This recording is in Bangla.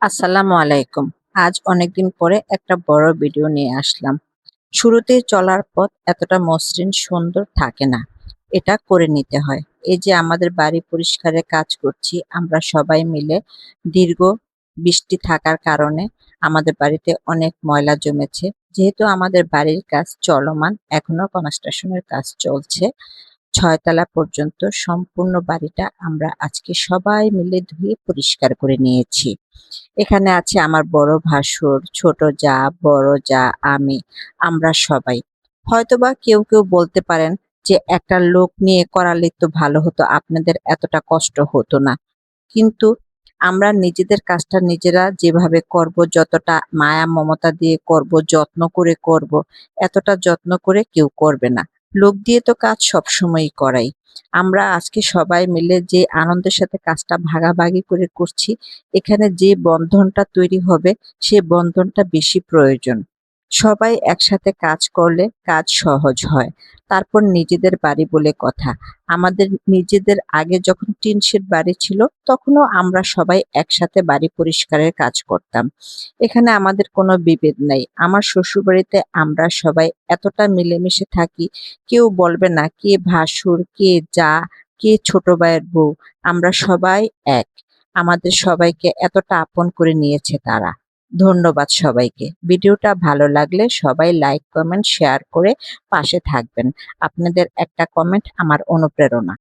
আসসালামু আলাইকুম। আজ অনেকদিন পরে একটা বড় ভিডিও নিয়ে আসলাম। শুরুতেই চলার পথ এতটা মসৃণ সুন্দর থাকে না। এটা করে নিতে হয়। এই যে আমাদের বাড়ি পরিষ্কারের কাজ করছি আমরা সবাই মিলে। দীর্ঘ বৃষ্টি থাকার কারণে আমাদের বাড়িতে অনেক ময়লা জমেছে। যেহেতু আমাদের বাড়ির কাজ চলমান, এখনো কনস্ট্রাকশনের কাজ চলছে। ৬ তলা পর্যন্ত সম্পূর্ণ বাড়িটা আমরা আজকে সবাই মিলে ধুয়ে পরিষ্কার করে নিয়েছি। এখানে আছে আমার বড় ভাসুর, ছোট জা, বড় জা, আমি, আমরা সবাই। হয়তোবা কেউ বলতে পারেন যে একটা লোক নিয়ে করালে তো ভালো হতো, আপনাদের এতটা কষ্ট হতো না। কিন্তু আমরা নিজেদের কাজটা নিজেরা যেভাবে করব, যতটা মায়া মমতা দিয়ে করব, যত্ন করে করব, এতটা যত্ন করে কেউ করবে না। লোক দিয়ে তো কাজ সবসময়ই করাই। আমরা আজকে সবাই মিলে যে আনন্দের সাথে কাজটা ভাগাভাগি করে করছি, এখানে যে বন্ধনটা তৈরি হবে সে বন্ধনটা বেশি প্রয়োজন। সবাই একসাথে কাজ করলে কাজ সহজ হয়। তারপর নিজেদের বাড়ি বলে কথা। আমাদের নিজেদের আগে যখন টিন শেড বাড়ি ছিল তখনও আমরা সবাই একসাথে বাড়ি পরিষ্কারের কাজ করতাম। এখানে আমাদের কোনো বিভেদ নাই। আমার শ্বশুরবাড়িতে আমরা সবাই এতটা মিলেমিশে থাকি, কেউ বলবে না কে ভাসুর, কে জা, কে ছোট ভাইয়ের বউ। আমরা সবাই এক। আমাদের সবাইকে এতটা আপন করে নিয়েছে তারা। ধন্যবাদ সবাইকে। ভিডিওটা ভালো লাগলে সবাই লাইক, কমেন্ট, শেয়ার করে পাশে থাকবেন। আপনাদের একটা কমেন্ট আমার অনুপ্রেরণা।